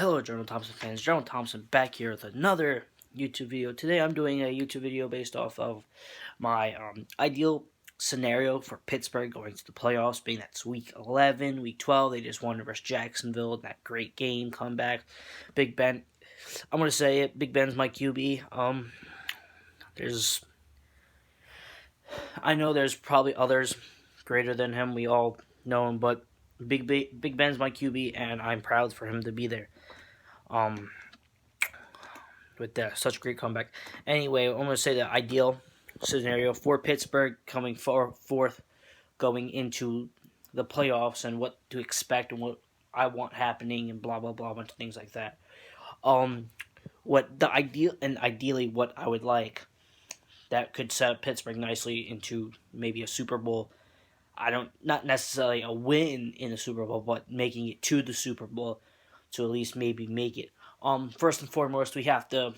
Hello, General Thompson fans. General Thompson back here with another YouTube video. Today I'm doing a YouTube video based off of my ideal scenario for Pittsburgh going to the playoffs, being that's week 11, week 12. They just won versus Jacksonville in that great game comeback. Big Ben, I'm going to say it, Big Ben's my QB. I know there's probably others greater than him. We all know him, but Big Ben's my QB, and I'm proud for him to be there. With such a great comeback. Anyway, I'm going to say the ideal scenario for Pittsburgh coming fourth, going into the playoffs, and what to expect and what I want happening, and blah blah blah, a bunch of things like that. Ideally what I would like that could set up Pittsburgh nicely into maybe a Super Bowl. Not necessarily a win in the Super Bowl, but making it to the Super Bowl to at least maybe make it. First and foremost, we have to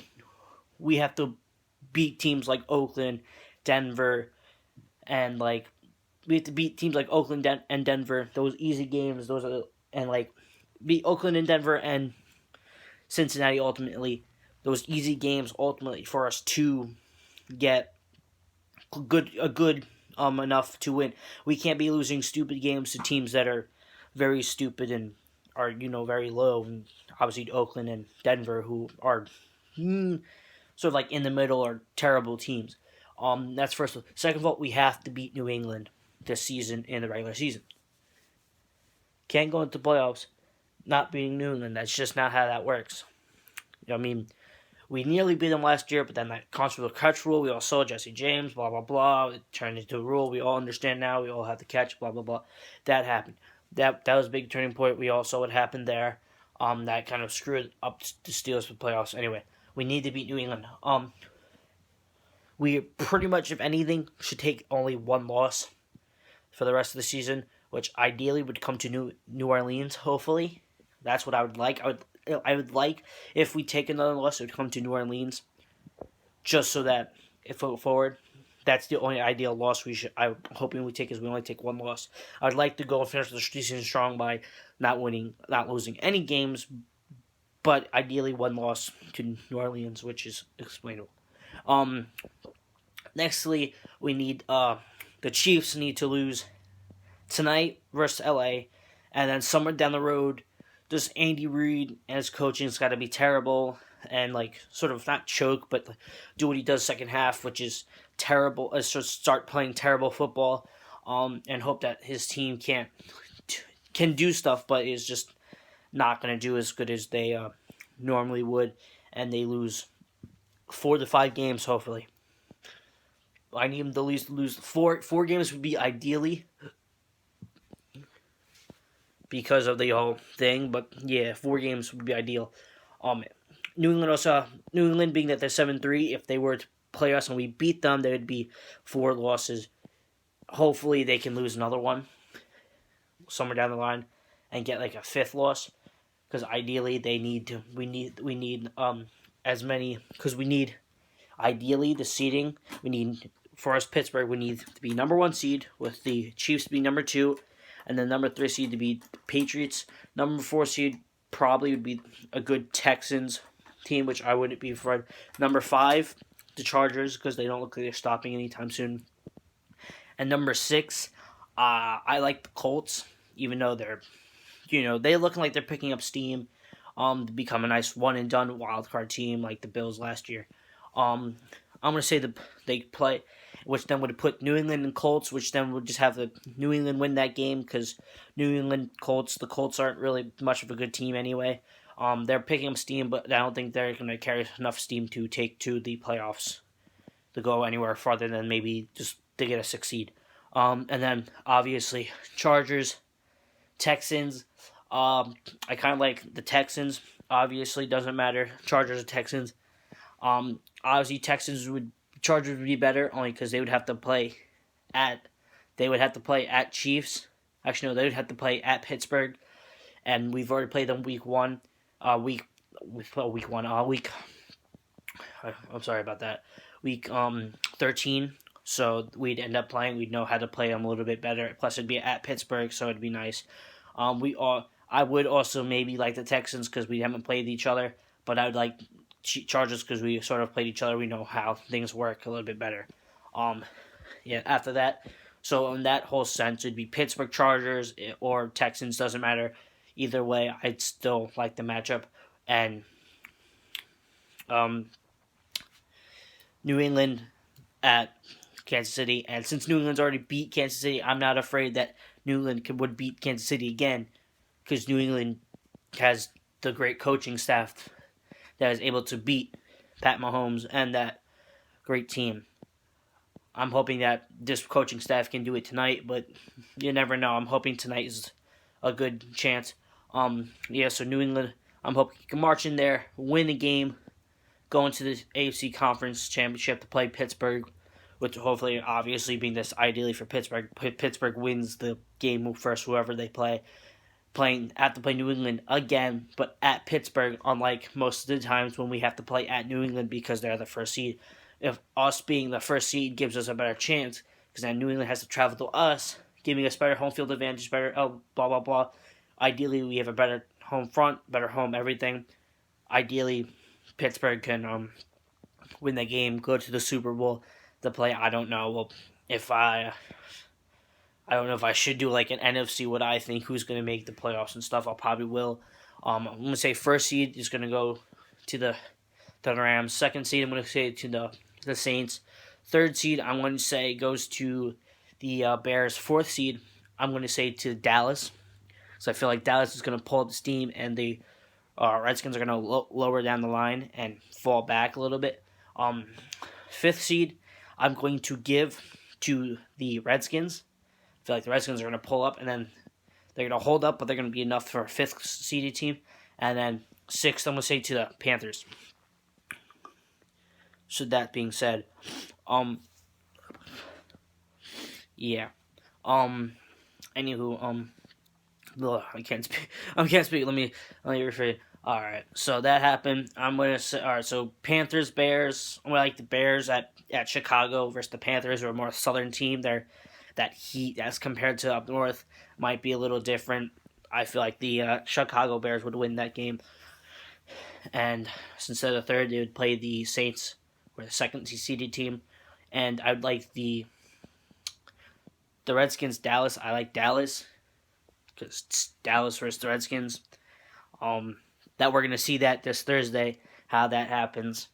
beat teams like Oakland, Denver, and we have to beat teams like Oakland and Denver. Those easy games, beat Oakland and Denver and Cincinnati ultimately. Those easy games ultimately for us to get good enough to win. We can't be losing stupid games to teams that are very stupid and are very low. And obviously Oakland and Denver, who are sort of like in the middle, are terrible teams. That's first. Second of all, we have to beat New England this season in the regular season. Can't go into playoffs not beating New England. That's just not how that works. We nearly beat them last year, but then that controversial catch rule, we all saw Jesse James, blah, blah, blah. It turned into a rule. We all understand now. We all have to catch, blah, blah, blah. That happened. That was a big turning point. We all saw what happened there. That kind of screwed up the Steelers for playoffs. Anyway, we need to beat New England. We pretty much, if anything, should take only one loss for the rest of the season, which ideally would come to New Orleans, hopefully. That's what I would like. I would like if we take another loss, it would come to New Orleans, just so that if we go forward, that's the only ideal loss I'm hoping we take, is we only take one loss. I'd like to go and finish the season strong by not losing any games, but ideally one loss to New Orleans, which is explainable. Nextly, we need the Chiefs need to lose tonight versus LA, and then somewhere down the road, just Andy Reid and his coaching's got to be terrible and sort of not choke, but do what he does second half, which is terrible. Start playing terrible football, and hope that his team can do stuff, but is just not going to do as good as they normally would, and they lose 4 to 5 games. Hopefully, I need them to lose 4 games would be ideally, because of the whole thing, but yeah, 4 games would be ideal. New England being that they're 7-3, if they were to play us and we beat them, there would be 4 losses. Hopefully, they can lose another one somewhere down the line and get a 5th loss, because ideally we need as many, because we need ideally the seeding. We need, for us Pittsburgh, we need to be number 1 seed, with the Chiefs being number 2. And then number 3 seed to be Patriots. Number 4 seed probably would be a good Texans team, which I wouldn't be afraid. Number 5, the Chargers, because they don't look like they're stopping anytime soon. And number 6, I like the Colts, even though they're looking like they're picking up steam to become a nice one and done wild card team like the Bills last year. I'm gonna say they play, which then would put New England and Colts, which then would just have the New England win that game, because New England Colts, the Colts aren't really much of a good team anyway. They're picking up steam, but I don't think they're going to carry enough steam to take to the playoffs to go anywhere farther than maybe just to get a 6 seed. And then obviously Chargers, Texans. I kind of like the Texans. Obviously, doesn't matter. Chargers or Texans. Obviously Chargers would be better, only because they would have to play at Chiefs. Actually, no, they would have to play at Pittsburgh, and we've already played them week 1. Week 13. So we'd end up playing. We'd know how to play them a little bit better. Plus, it'd be at Pittsburgh, so it'd be nice. I would also maybe like the Texans because we haven't played each other, but I would like Chargers because we sort of played each other. We know how things work a little bit better. Yeah. After that, so in that whole sense, it'd be Pittsburgh Chargers or Texans. Doesn't matter. Either way, I'd still like the matchup. And um, New England at Kansas City. And since New England's already beat Kansas City, I'm not afraid that New England would beat Kansas City again because New England has the great coaching staff that is able to beat Pat Mahomes and that great team. I'm hoping that this coaching staff can do it tonight, but you never know. I'm hoping tonight is a good chance. So New England, I'm hoping you can march in there, win a game, go into the AFC Conference Championship to play Pittsburgh, which hopefully, obviously, being this ideally for Pittsburgh. Pittsburgh wins the game first, whoever they play. Have to play New England again, but at Pittsburgh, unlike most of the times when we have to play at New England because they're the first seed. If us being the first seed gives us a better chance, because then New England has to travel to us, giving us better home field advantage, better blah, blah, blah. Ideally, we have a better home front, better home everything. Ideally, Pittsburgh can win the game, go to the Super Bowl to play. I don't know. Well, I don't know if I should do like an NFC, what I think, who's going to make the playoffs and stuff. I'll probably will. I'm going to say first seed is going to go to the Rams. Second seed, I'm going to say to the Saints. Third seed, I'm going to say goes to the Bears. Fourth seed, I'm going to say to Dallas. So I feel like Dallas is going to pull up the steam, and the Redskins are going to lower down the line and fall back a little bit. Fifth seed, I'm going to give to the Redskins. I feel like the Redskins are going to pull up, and then they're going to hold up, but they're going to be enough for a fifth seeded team. And then sixth, I'm going to say to the Panthers. So that being said, yeah. Anywho, I can't speak. Let me rephrase. All right, so that happened. I'm gonna say. All right, so Panthers, Bears. I like the Bears at Chicago versus the Panthers, who are a more southern team. That heat as compared to up north might be a little different. I feel like the Chicago Bears would win that game. And since they're the third, they would play the Saints, or the second seeded team. And I'd like the Redskins, Dallas. I like Dallas because it's Dallas versus the Redskins. That we're gonna see that this Thursday, how that happens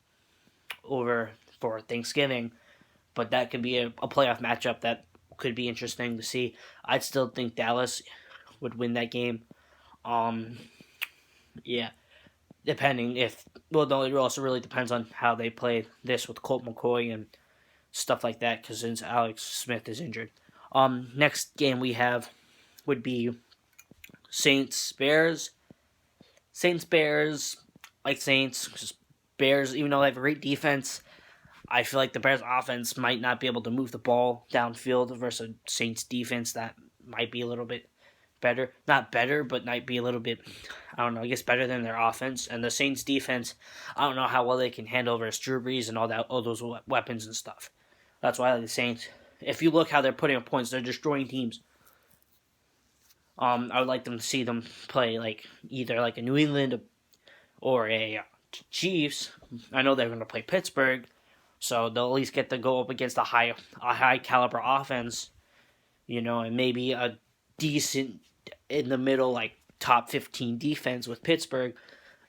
over for Thanksgiving. But that could be a playoff matchup that could be interesting to see. I'd still think Dallas would win that game. Yeah. Depending if... Well, no, it also really depends on how they play this with Colt McCoy and stuff like that, because since Alex Smith is injured. Next game we have would be Saints-Bears. Saints-Bears, like Saints, because Bears, even though they have a great defense, I feel like the Bears' offense might not be able to move the ball downfield versus a Saints' defense that might be a little bit better. Not better, but might be a little bit, I don't know, I guess better than their offense. And the Saints' defense, I don't know how well they can handle versus Drew Brees and all those weapons and stuff. That's why I like the Saints. If you look how they're putting up points, they're destroying teams. I would like them to see them play like either like a New England or a Chiefs. I know they're going to play Pittsburgh, so they'll at least get to go up against a high caliber offense, and maybe a decent in the middle like top 15 defense with Pittsburgh.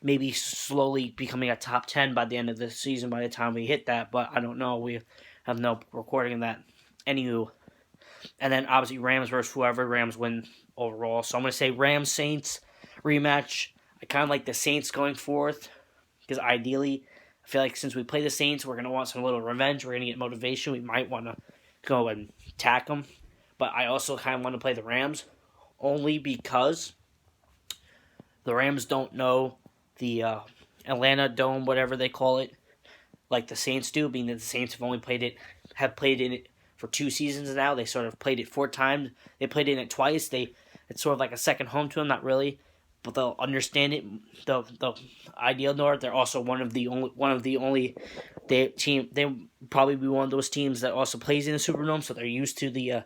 Maybe slowly becoming a top 10 by the end of the season by the time we hit that, but I don't know. We have no recording of that. Anywho, and then obviously Rams versus whoever. Rams win overall. So I'm going to say Rams-Saints rematch. I kind of like the Saints going forth because ideally, I feel like since we play the Saints, we're going to want some little revenge. We're going to get motivation. We might want to go and attack them. But I also kind of want to play the Rams only because the Rams don't know the Atlanta Dome, whatever they call it, like the Saints do, being that the Saints have played in it for 2 seasons now. They sort of played it 4 times. They played in it twice. It's sort of like a second home to them, not really, but they'll understand it. The ideal North. They're also one of the only team. They probably be one of those teams that also plays in the Superdome, so they're used to the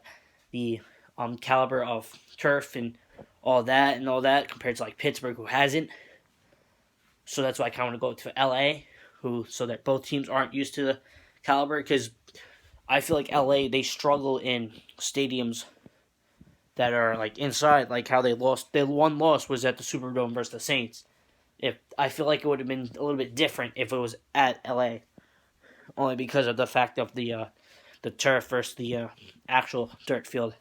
caliber of turf and all that and all that compared to like Pittsburgh, who hasn't. So that's why I kind of want to go to LA, so that both teams aren't used to the caliber. Because I feel like LA, they struggle in stadiums that are like inside, like how they lost. Their one loss was at the Superdome versus the Saints. If I feel like it would have been a little bit different if it was at LA, only because of the fact of the turf versus the actual dirt field.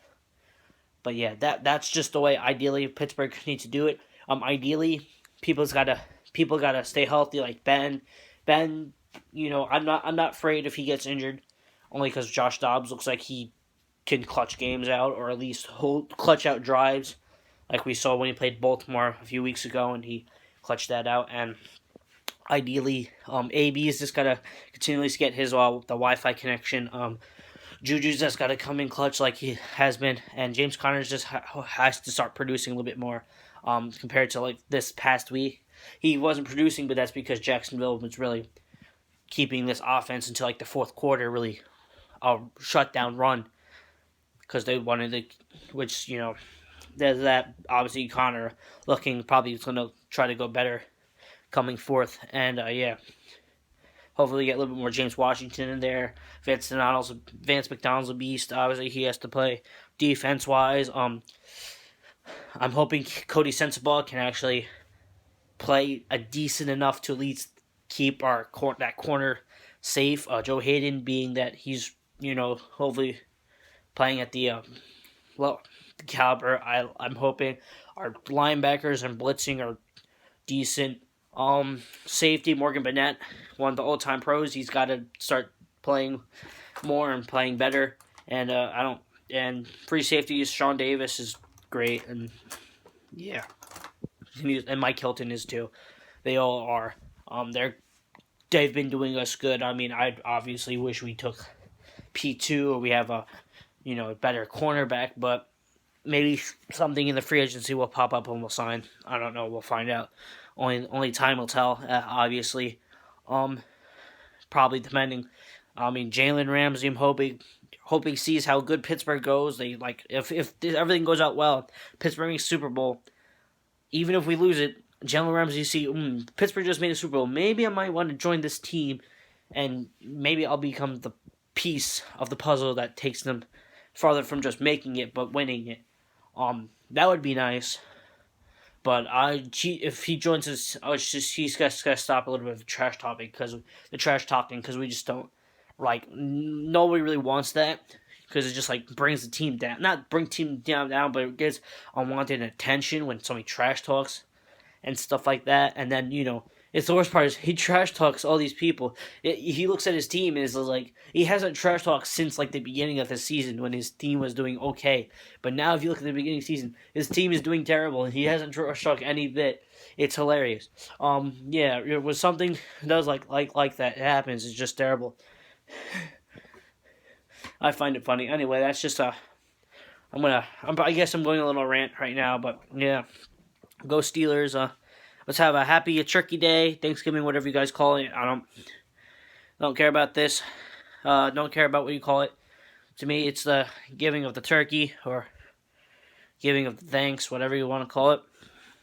But yeah, that's just the way ideally Pittsburgh needs to do it. Ideally, people gotta stay healthy. Like Ben, I'm not afraid if he gets injured, only because Josh Dobbs looks like he can clutch games out, or at least clutch out drives, like we saw when he played Baltimore a few weeks ago, and he clutched that out. And ideally, AB is just gotta continually get his the Wi-Fi connection. Juju's just gotta come in clutch like he has been, and James Conner just has to start producing a little bit more. Compared to like this past week, he wasn't producing, but that's because Jacksonville was really keeping this offense until like the fourth quarter, really shutdown run, because they wanted to, which there's that. Obviously Connor looking probably going to try to go better coming forth, and hopefully get a little bit more James Washington in there. Vance McDonald's a beast. Obviously he has to play defense wise. I'm hoping Cody Sensabaugh can actually play a decent enough to at least keep that corner safe. Joe Hayden, being that he's hopefully playing at the caliber I'm hoping. Our linebackers and blitzing are decent. Safety Morgan Burnett, one of the all-time pros. He's got to start playing more and playing better. And free safety is Sean Davis is great, and yeah, and Mike Hilton is too. They all are. They've been doing us good. I mean, I obviously wish we took P2 or we have a better cornerback, but maybe something in the free agency will pop up and we'll sign. I don't know. We'll find out. Only time will tell. Obviously, probably depending. I mean, Jalen Ramsey. I'm hoping sees how good Pittsburgh goes. They if everything goes out well, Pittsburgh makes Super Bowl. Even if we lose it, Jalen Ramsey see Pittsburgh just made a Super Bowl. Maybe I might want to join this team, and maybe I'll become the piece of the puzzle that takes them farther from just making it but winning it. That would be nice. But if he joins us, he's got to stop a little bit of the trash talking, because we just don't nobody really wants that, because it just brings the team down. Not bring team down, but it gets unwanted attention when somebody trash talks and stuff like that. And then it's the worst part is he trash talks all these people. He looks at his team and is like, he hasn't trash talked since the beginning of the season when his team was doing okay. But now if you look at the beginning of the season, his team is doing terrible and he hasn't trash talked any bit. It's hilarious. Yeah, it was something that does like that. It happens. It's just terrible. I find it funny. Anyway, that's just I guess I'm going a little rant right now, but yeah, go Steelers. Let's have a happy Turkey Day, Thanksgiving, whatever you guys call it. I don't care about this. Don't care about what you call it. To me, it's the giving of the turkey, or giving of the thanks, whatever you want to call it,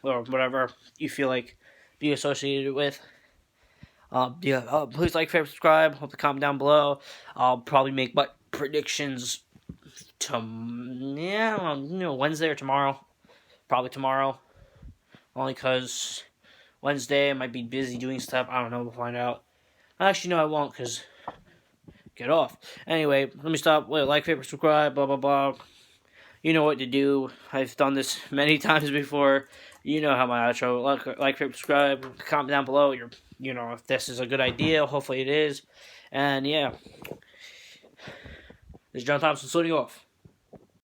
or whatever you feel like be associated with. Please like, favorite, subscribe. Hope to comment down below. I'll probably make predictions Wednesday or tomorrow. Probably tomorrow. Only because Wednesday I might be busy doing stuff. I don't know. We'll find out. Actually, no, I won't, because get off. Anyway, let me stop. Like, favorite, subscribe, blah, blah, blah. You know what to do. I've done this many times before. You know how my outro. Like, favorite, subscribe. Comment down below if this is a good idea. Hopefully it is. And yeah. This is John Thompson signing off.